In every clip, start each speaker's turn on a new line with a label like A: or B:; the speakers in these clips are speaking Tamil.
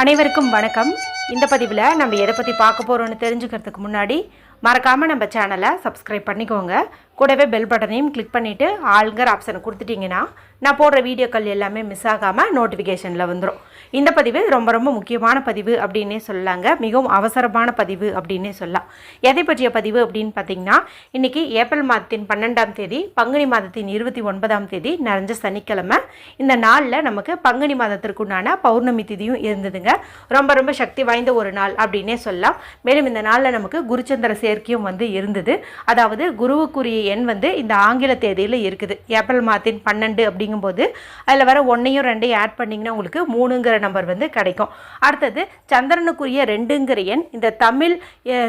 A: அனைவருக்கும் வணக்கம். இந்த பதிவில் நம்ம எதை பற்றி பார்க்க போகிறோன்னு தெரிஞ்சுக்கிறதுக்கு முன்னாடி மறக்காமல் நம்ம சேனலை சப்ஸ்கிரைப் பண்ணிக்கோங்க. கூடவே பெல் பட்டனையும் கிளிக் பண்ணிவிட்டு ஆளுங்கிற ஆப்ஷனை கொடுத்துட்டிங்கன்னா நான் போடுற வீடியோக்கள் எல்லாமே மிஸ் ஆகாமல் நோட்டிஃபிகேஷனில் வந்துடும். இந்த பதிவு ரொம்ப ரொம்ப முக்கியமான பதிவு அப்படின்னே சொல்லலாங்க. மிகவும் அவசரமான பதிவு அப்படின்னே சொல்லலாம். எதை பற்றிய பதிவு அப்படின்னு பார்த்தீங்கன்னா, இன்றைக்கி ஏப்ரல் மாதத்தின் 12ஆம் தேதி, பங்குனி மாதத்தின் 29ஆம் தேதி நிறைஞ்ச சனிக்கிழமை. இந்த நாளில் நமக்கு பங்குனி மாதத்திற்குண்டான பௌர்ணமி திதியும் இருந்ததுங்க. ரொம்ப ரொம்ப சக்தி வாய்ந்த ஒரு நாள் அப்படின்னே சொல்லலாம். மேலும் இந்த நாளில் நமக்கு குருச்சந்திர சேர்க்கையும் இருந்தது. அதாவது குருவுக்குரிய எண் இந்த ஆங்கில தேதியில் இருக்குது. ஏப்ரல் மாதத்தின் 12 அப்படிங்கும்போது அதில் வர 1ஐயும் 2ஐயும் ஆட் பண்ணிங்கன்னா உங்களுக்கு 3ங்கிற நம்பர் கிடைக்கும். அடுத்தது சந்திரனுக்குரிய 2ங்கிற எண் இந்த தமிழ்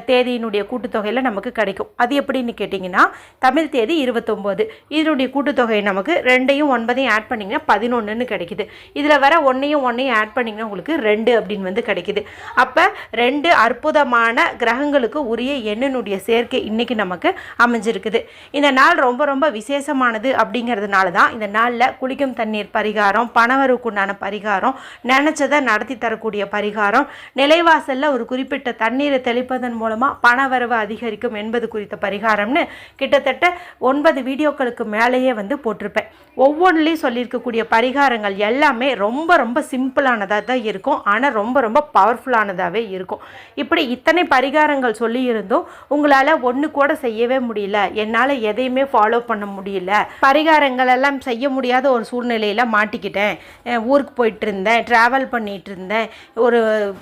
A: தேதியினுடைய கூட்டுத்தொகையில் நமக்கு கிடைக்கும். அது எப்படின்னு கேட்டிங்கன்னா, தமிழ் தேதி 29, இதனுடைய கூட்டுத்தொகை நமக்கு 2ஐயும் 9ஐயும் ஆட் பண்ணிங்கன்னா 11ன்னு கிடைக்குது. இதில் வர 1ஐயும் 1ஐயும் ஆட் பண்ணிங்கன்னா உங்களுக்கு 2 அப்படின்னு கிடைக்குது. அப்போ 2 அற்புதமான கிரகங்களுக்கு உரிய எண்ணினுடைய சேர்க்கை இன்றைக்கி நமக்கு அமைஞ்சிருக்குது. இந்த நாள் ரொம்ப ரொம்ப விசேஷமானது அப்படிங்கிறதுனால தான் இந்த நாளில் குளிக்கும் தண்ணீர் பரிகாரம், பணவரவுக்குண்டான பரிகாரம், நினச்சதை நடத்தி தரக்கூடிய பரிகாரம், நிலைவாசலில் ஒரு குறிப்பிட்ட தண்ணீரை தெளிப்பதன் மூலமாக பணவரவு அதிகரிக்கும் என்பது குறித்த பரிகாரம்னு கிட்டத்தட்ட 9 வீடியோக்களுக்கு மேலேயே போட்டிருப்பேன். ஒவ்வொன்றிலையும் சொல்லியிருக்கக்கூடிய பரிகாரங்கள் எல்லாமே ரொம்ப ரொம்ப சிம்பிளானதாக தான் இருக்கும். ஆனால் ரொம்ப ரொம்ப பவர்ஃபுல்லானதாகவே இருக்கும். இப்படி இத்தனை பரிகாரங்கள் சொல்லியிருந்தும் உங்களால் ஒன்று கூட செய்யவே முடியல, என்னால் எதையுமே ஃபாலோ பண்ண முடியல, பரிகாரங்கள் எல்லாம் செய்ய முடியாத ஒரு சூழ்நிலையில் மாட்டிக்கிட்டேன், ஊருக்கு போயிட்டு இருந்தேன், ட்ராவல் பண்ணிகிட்டு இருந்தேன், ஒரு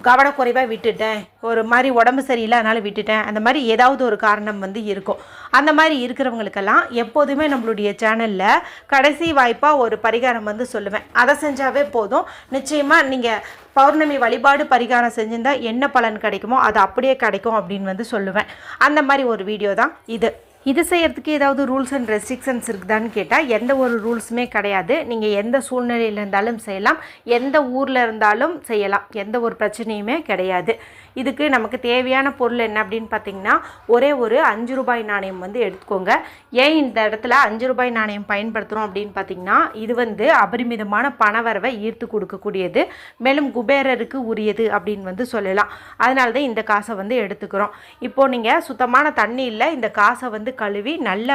A: கவனக்குறைவாக விட்டுட்டேன், ஒரு மாதிரி உடம்பு சரியில்லை அதனால் விட்டுட்டேன், அந்த மாதிரி ஏதாவது ஒரு காரணம் இருக்கும். அந்த மாதிரி இருக்கிறவங்களுக்கெல்லாம் எப்போதுமே நம்மளுடைய சேனலில் கடைசி வாய்ப்பாக ஒரு பரிகாரம் சொல்லுவேன். அதை செஞ்சாவே போதும். நிச்சயமாக நீங்கள் பௌர்ணமி வழிபாடு பரிகாரம் செஞ்சிருந்தா என்ன பலன் கிடைக்குமோ அது அப்படியே கிடைக்கும் அப்படின்னு சொல்லுவேன். அந்த மாதிரி ஒரு வீடியோ தான் இது. இது செய்கிறதுக்கு ஏதாவது ரூல்ஸ் அண்ட் ரெஸ்ட்ரிக்ஷன்ஸ் இருக்குதான்னு கேட்டால் எந்த ஒரு ரூல்ஸுமே கிடையாது. நீங்கள் எந்த சூழ்நிலையில் இருந்தாலும் செய்யலாம், எந்த ஊரில் இருந்தாலும் செய்யலாம், எந்த ஒரு பிரச்சனையுமே கிடையாது. இதுக்கு நமக்கு தேவையான பொருள் என்ன அப்படின்னு பார்த்தீங்கன்னா, ஒரே ஒரு 5 ரூபாய் நாணயம் எடுத்துக்கோங்க. ஏன் இந்த இடத்துல 5 ரூபாய் நாணயம் பயன்படுத்துகிறோம் அப்படின்னு பார்த்தீங்கன்னா, இது அபரிமிதமான பணவரவை ஈர்த்து கொடுக்கக்கூடியது, மேலும் குபேரருக்கு உரியது அப்படின்னு சொல்லலாம். அதனால தான் இந்த காசை எடுத்துக்கிறோம். இப்போது நீங்கள் சுத்தமான தண்ணியில் இந்த காசை கழுவி நல்லா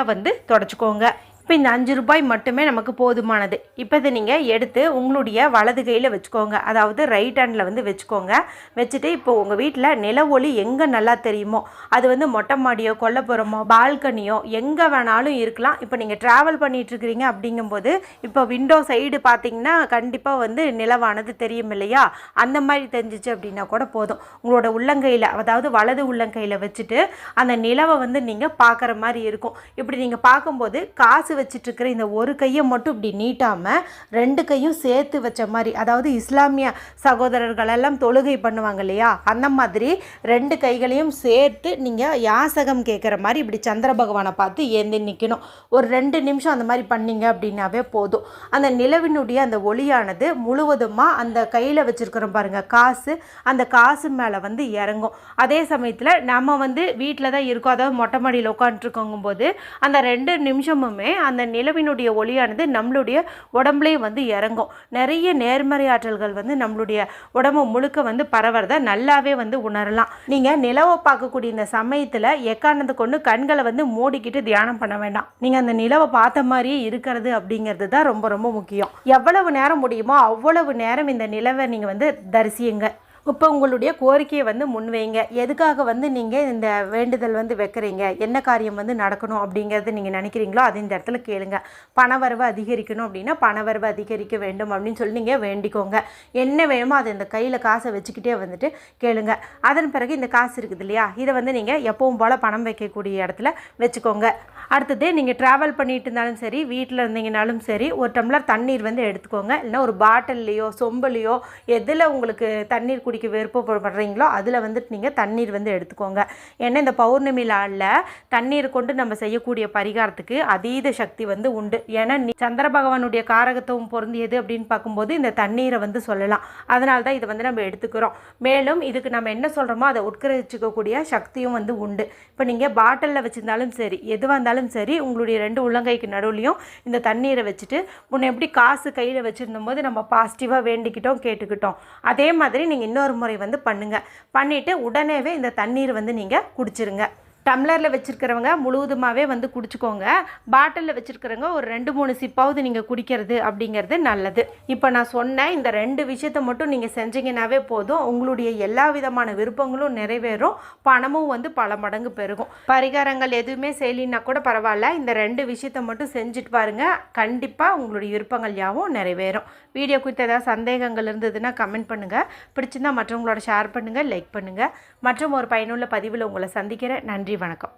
A: தொடச்சிக்கோங்க. இப்போ இந்த 5 ரூபாய் மட்டுமே நமக்கு போதுமானது. இப்போ இதை நீங்கள் எடுத்து உங்களுடைய வலது கையில் வச்சுக்கோங்க, அதாவது ரைட் ஹேண்டில் வச்சுக்கோங்க. வச்சுட்டு இப்போ உங்கள் வீட்டில் நில ஒளி எங்கே நல்லா தெரியுமோ, அது மொட்டை மாடியோ கொல்லைப்புறமோ பால்கனியோ எங்கே வேணாலும் இருக்கலாம். இப்போ நீங்கள் ட்ராவல் பண்ணிகிட்ருக்கிறீங்க அப்படிங்கும்போது இப்போ விண்டோ சைடு பார்த்தீங்கன்னா கண்டிப்பாக நிலவானது தெரியும் இல்லையா, அந்த மாதிரி தெரிஞ்சிச்சு அப்படின்னா கூட போதும். உங்களோட உள்ளங்கையில், அதாவது வலது உள்ளங்கையில் வச்சுட்டு அந்த நிலவை நீங்கள் பார்க்குற மாதிரி இருக்கும். இப்படி நீங்கள் பார்க்கும்போது காசு வச்சிட்டு இருக்கிற இந்த ஒரு கையை மட்டும் இப்படி நீட்டாமல் 2 கையும் சேர்த்து வச்ச மாதிரி, அதாவது இஸ்லாமிய சகோதரர்கள் எல்லாம் தொழுகை பண்ணுவாங்க இல்லையா, அந்த மாதிரி 2 கைகளையும் சேர்த்து நீங்கள் யாசகம் கேட்குற மாதிரி இப்படி சந்திர பகவானை பார்த்து ஏந்தி நிற்கணும். ஒரு 2 நிமிஷம் அந்த மாதிரி பண்ணிங்க அப்படின்னாவே போதும். அந்த நிலவினுடைய அந்த ஒளியானது முழுவதுமாக அந்த கையில் வச்சுருக்கிறோம் பாருங்கள் காசு, அந்த காசு மேலே இறங்கும். அதே சமயத்தில் நம்ம வீட்டில் தான் இருக்கோம், அதாவது மொட்டை மாடியில் உட்காந்துருக்கோங்கும் போது அந்த 2 நிமிஷமுமே அந்த நிலவினுடைய ஒளியானது நம்மளுடைய உடம்புலேயும் இறங்கும். நிறைய நேர்மறை ஆற்றல்கள் நம்மளுடைய உடம்பு முழுக்க பரவறத நல்லாவே உணரலாம். நீங்கள் நிலவை பார்க்கக்கூடிய இந்த சமயத்தில் எக்காரணத்தை கொண்டு கண்களை மூடிக்கிட்டு தியானம் பண்ண வேண்டாம். நீங்கள் அந்த நிலவை பார்த்த மாதிரியே இருக்கிறது அப்படிங்கிறது தான் ரொம்ப ரொம்ப முக்கியம். எவ்வளவு நேரம் முடியுமோ அவ்வளவு நேரம் இந்த நிலவை நீங்கள் தரிசியுங்க. இப்போ உங்களுடைய கோரிக்கையை முன்வைங்க. எதுக்காக நீங்கள் இந்த வேண்டுதல் வைக்கிறீங்க, என்ன காரியம் நடக்கணும் அப்படிங்கிறது நீங்கள் நினைக்கிறீங்களோ அது இந்த இடத்துல கேளுங்க. பணவரவு அதிகரிக்கணும் அப்படின்னா பணவரவு அதிகரிக்க வேண்டும் அப்படின்னு சொல்லி நீங்கள் வேண்டிக்கோங்க. என்ன வேணுமோ அது இந்த கையில் காசை வச்சுக்கிட்டே கேளுங்க. அதன் பிறகு இந்த காசு இருக்குது இல்லையா, இதை நீங்கள் எப்பவும் போல் பணம் வைக்கக்கூடிய இடத்துல வச்சுக்கோங்க. அடுத்தது நீங்கள் ட்ராவல் பண்ணிட்டு இருந்தாலும் சரி, வீட்டில் இருந்தீங்கனாலும் சரி, ஒரு டம்ளர் தண்ணீர் எடுத்துக்கோங்க. இல்லைன்னா ஒரு பாட்டில்லையோ சொம்புலையோ எதில் உங்களுக்கு தண்ணீர் குடிக்க விருப்பப்படுறீங்களோ அதில் நீங்கள் தண்ணீர் எடுத்துக்கோங்க. ஏன்னா இந்த பௌர்ணமி நாளில் தண்ணீர் கொண்டு நம்ம செய்யக்கூடிய பரிகாரத்துக்கு அதீத சக்தி உண்டு. ஏன்னா சந்திர பகவானுடைய காரகத்துவம் பொருந்தியது அப்படின்னு பார்க்கும்போது இந்த தண்ணீரை சொல்லலாம். அதனால தான் இதை நம்ம எடுத்துக்கிறோம். மேலும் இதுக்கு நம்ம என்ன சொல்கிறோமோ அதை உட்கரிச்சிக்கக்கூடிய சக்தியும் உண்டு. இப்போ நீங்கள் பாட்டிலில் வச்சுருந்தாலும் சரி, எதுவாக இருந்தாலும் சரி, உங்களுடைய 2 உள்ளங்கைக்கு நடுவுலையும் இந்த தண்ணீரை வச்சுட்டு முன்ன எப்படி காசு கையில் வச்சுருந்தோம் போது நம்ம பாசிட்டிவாக வேண்டிக்கிட்டோம் கேட்டுக்கிட்டோம், அதே மாதிரி நீங்கள் இன்னொரு இன்னொரு முறை வந்து பண்ணுங்கள். பண்ணிவிட்டு உடனேவே இந்த தண்ணீர் வந்து நீங்கள் குடிச்சிருங்க. டம்ளரில் வச்சுருக்கிறவங்க முழுவதுமாகவே வந்து குடிச்சிக்கோங்க. பாட்டிலில் வச்சுருக்கிறவங்க ஒரு 2-3 சிப்பாவது நீங்கள் குடிக்கிறது அப்படிங்கிறது நல்லது. இப்போ நான் சொன்ன இந்த 2 விஷயத்தை மட்டும் நீங்கள் செஞ்சீங்கன்னாவே போதும். உங்களுடைய எல்லா விதமான விருப்பங்களும் நிறைவேறும், பணமும் வந்து பல மடங்கு பெருகும். பரிகாரங்கள் எதுவுமே செய்யலின்னா கூட பரவாயில்ல, இந்த 2 விஷயத்தை மட்டும் செஞ்சுட்டு பாருங்கள். கண்டிப்பாக உங்களுடைய விருப்பங்கள் யாவும் நிறைவேறும். வீடியோ குறித்து ஏதாவது சந்தேகங்கள் இருந்ததுன்னா கமெண்ட் பண்ணுங்கள். பிடிச்சிருந்தால் மற்றவங்களோட ஷேர் பண்ணுங்கள், லைக் பண்ணுங்கள். மற்றும் ஒரு பயனுள்ள பதிவில் உங்களை சந்திக்கிறேன். நன்றி, வணக்கம்.